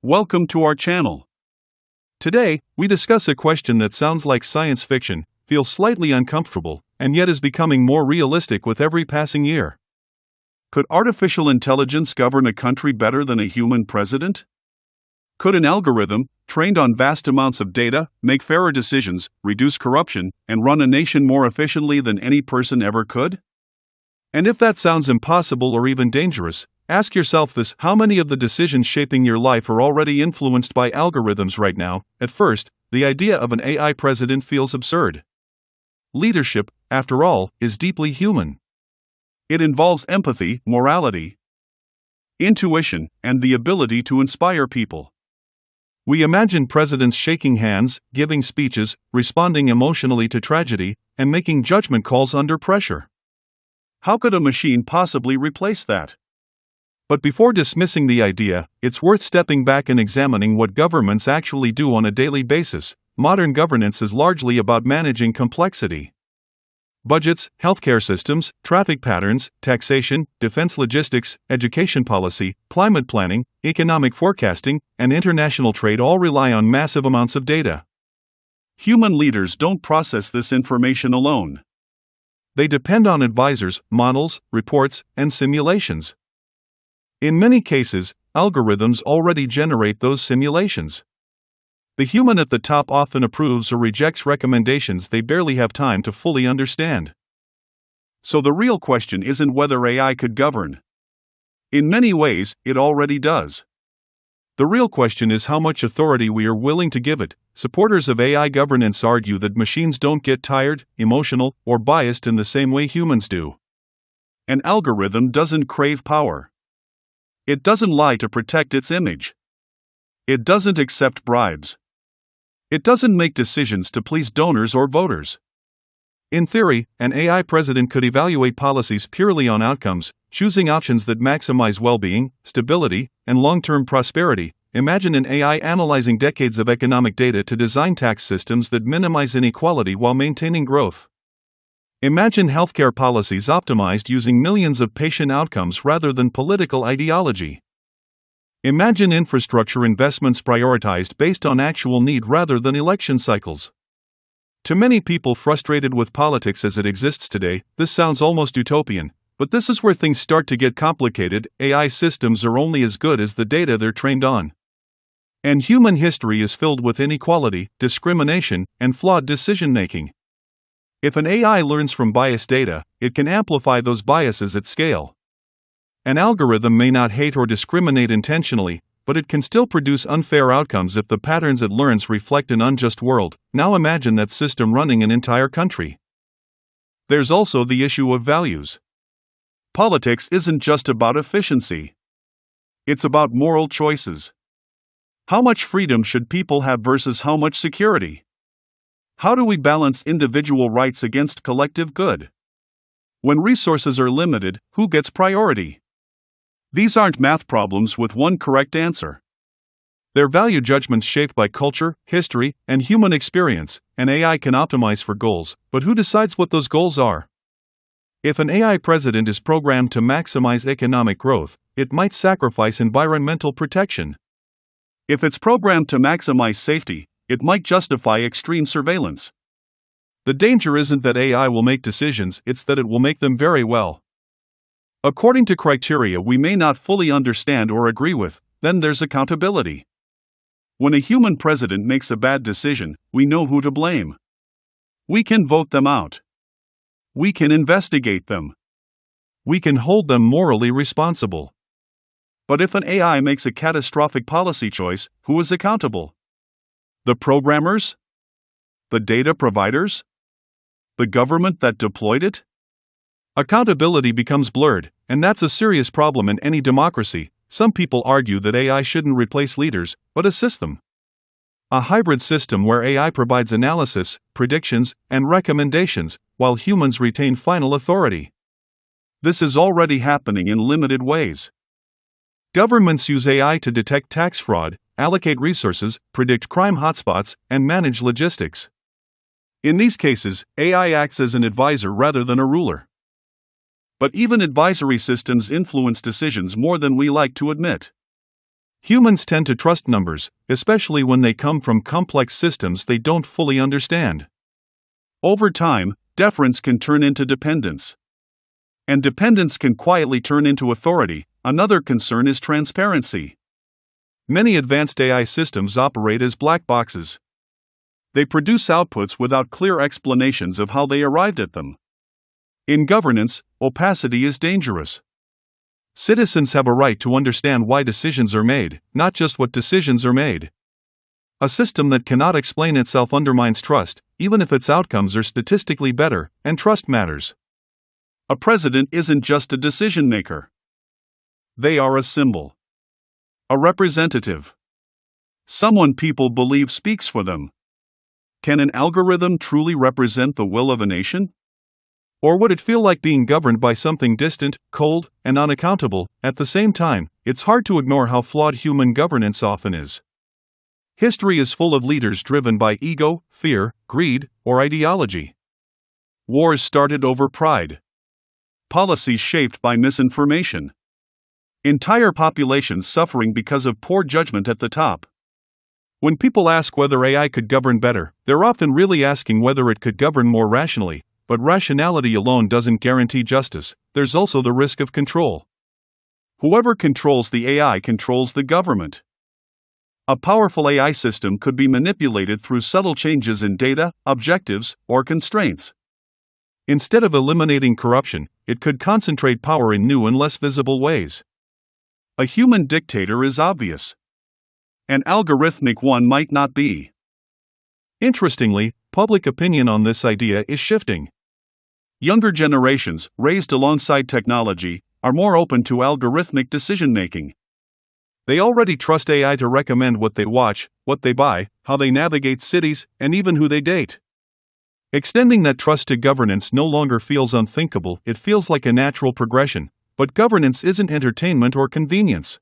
Welcome to our channel. Today, we discuss a question that sounds like science fiction, feels slightly uncomfortable, and yet is becoming more realistic with every passing year. Could artificial intelligence govern a country better than a human president? Could an algorithm, trained on vast amounts of data, make fairer decisions, reduce corruption, and run a nation more efficiently than any person ever could? And if that sounds impossible or even dangerous, ask yourself this: how many of the decisions shaping your life are already influenced by algorithms right now? At first, the idea of an AI president feels absurd. Leadership, after all, is deeply human. It involves empathy, morality, intuition, and the ability to inspire people. We imagine presidents shaking hands, giving speeches, responding emotionally to tragedy, and making judgment calls under pressure. How could a machine possibly replace that? But before dismissing the idea, it's worth stepping back and examining what governments actually do on a daily basis. Modern governance is largely about managing complexity. Budgets, healthcare systems, traffic patterns, taxation, defense logistics, education policy, climate planning, economic forecasting, and international trade all rely on massive amounts of data. Human leaders don't process this information alone. They depend on advisors, models, reports, and simulations. In many cases, algorithms already generate those simulations. The human at the top often approves or rejects recommendations they barely have time to fully understand. So the real question isn't whether AI could govern. In many ways, it already does. The real question is how much authority we are willing to give it. Supporters of AI governance argue that machines don't get tired, emotional, or biased in the same way humans do. An algorithm doesn't crave power. It doesn't lie to protect its image. It doesn't accept bribes. It doesn't make decisions to please donors or voters. In theory, an AI president could evaluate policies purely on outcomes, choosing options that maximize well-being, stability, and long-term prosperity. Imagine an AI analyzing decades of economic data to design tax systems that minimize inequality while maintaining growth. Imagine healthcare policies optimized using millions of patient outcomes rather than political ideology. Imagine infrastructure investments prioritized based on actual need rather than election cycles. To many people frustrated with politics as it exists today, this sounds almost utopian, but this is where things start to get complicated. AI systems are only as good as the data they're trained on. And human history is filled with inequality, discrimination, and flawed decision-making. If an AI learns from biased data, it can amplify those biases at scale. An algorithm may not hate or discriminate intentionally, but it can still produce unfair outcomes if the patterns it learns reflect an unjust world. Now imagine that system running an entire country. There's also the issue of values. Politics isn't just about efficiency. It's about moral choices. How much freedom should people have versus how much security? How do we balance individual rights against collective good? When resources are limited, who gets priority? These aren't math problems with one correct answer. They're value judgments shaped by culture, history, and human experience. An AI can optimize for goals, but who decides what those goals are? If an AI president is programmed to maximize economic growth, it might sacrifice environmental protection. If it's programmed to maximize safety, it might justify extreme surveillance. The danger isn't that AI will make decisions, it's that it will make them very well. According to criteria we may not fully understand or agree with. Then there's accountability. When a human president makes a bad decision, we know who to blame. We can vote them out. We can investigate them. We can hold them morally responsible. But if an AI makes a catastrophic policy choice, who is accountable? The programmers? The data providers? The government that deployed it? Accountability becomes blurred, and that's a serious problem in any democracy. Some people argue that AI shouldn't replace leaders, but assist them. A hybrid system where AI provides analysis, predictions, and recommendations, while humans retain final authority. This is already happening in limited ways. Governments use AI to detect tax fraud, allocate resources, predict crime hotspots, and manage logistics. In these cases, AI acts as an advisor rather than a ruler. But even advisory systems influence decisions more than we like to admit. Humans tend to trust numbers, especially when they come from complex systems they don't fully understand. Over time, deference can turn into dependence. And dependence can quietly turn into authority. Another concern is transparency. Many advanced AI systems operate as black boxes. They produce outputs without clear explanations of how they arrived at them. In governance, opacity is dangerous. Citizens have a right to understand why decisions are made, not just what decisions are made. A system that cannot explain itself undermines trust, even if its outcomes are statistically better, and trust matters. A president isn't just a decision maker. They are a symbol. A representative. Someone people believe speaks for them. Can an algorithm truly represent the will of a nation? Or would it feel like being governed by something distant, cold, and unaccountable? At the same time, it's hard to ignore how flawed human governance often is. History is full of leaders driven by ego, fear, greed, or ideology. Wars started over pride. Policies shaped by misinformation. Entire populations suffering because of poor judgment at the top. When people ask whether AI could govern better, they're often really asking whether it could govern more rationally. But rationality alone doesn't guarantee justice. There's also the risk of control. Whoever controls the AI controls the government. A powerful AI system could be manipulated through subtle changes in data, objectives, or constraints. Instead of eliminating corruption, it could concentrate power in new and less visible ways. A human dictator is obvious. An algorithmic one might not be. Interestingly, public opinion on this idea is shifting. Younger generations, raised alongside technology, are more open to algorithmic decision-making. They already trust AI to recommend what they watch, what they buy, how they navigate cities, and even who they date. Extending that trust to governance no longer feels unthinkable, it feels like a natural progression. But governance isn't entertainment or convenience.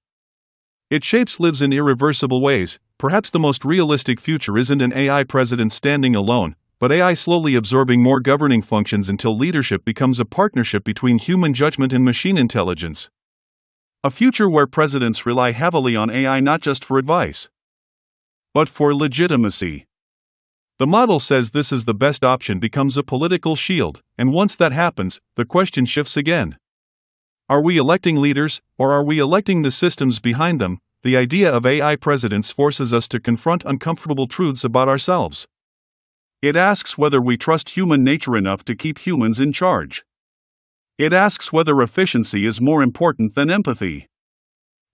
It shapes lives in irreversible ways. Perhaps the most realistic future isn't an AI president standing alone, but AI slowly absorbing more governing functions until leadership becomes a partnership between human judgment and machine intelligence. A future where presidents rely heavily on AI not just for advice, but for legitimacy. The model says this is the best option becomes a political shield, and once that happens, the question shifts again. Are we electing leaders, or are we electing the systems behind them? The idea of AI presidents forces us to confront uncomfortable truths about ourselves. It asks whether we trust human nature enough to keep humans in charge. It asks whether efficiency is more important than empathy.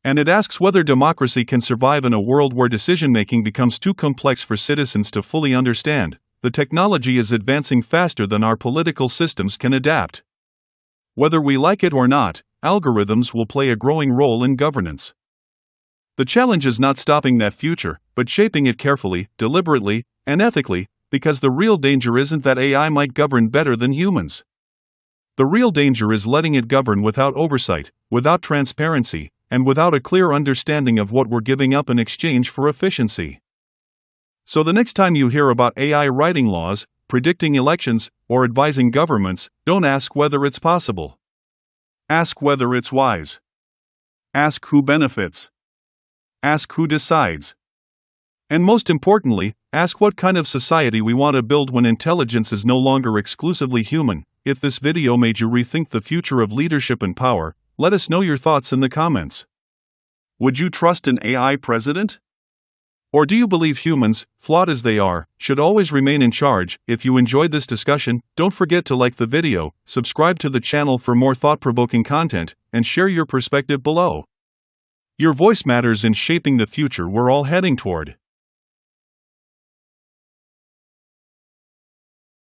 And it asks whether democracy can survive in a world where decision-making becomes too complex for citizens to fully understand. The technology is advancing faster than our political systems can adapt. Whether we like it or not, algorithms will play a growing role in governance. The challenge is not stopping that future, but shaping it carefully, deliberately, and ethically, because the real danger isn't that AI might govern better than humans. The real danger is letting it govern without oversight, without transparency, and without a clear understanding of what we're giving up in exchange for efficiency. So the next time you hear about AI writing laws, predicting elections, or advising governments, don't ask whether it's possible. Ask whether it's wise. Ask who benefits. Ask who decides. And most importantly, ask what kind of society we want to build when intelligence is no longer exclusively human. If this video made you rethink the future of leadership and power, let us know your thoughts in the comments. Would you trust an AI president? Or do you believe humans, flawed as they are, should always remain in charge? If you enjoyed this discussion, don't forget to like the video, subscribe to the channel for more thought-provoking content, and share your perspective below. Your voice matters in shaping the future we're all heading toward.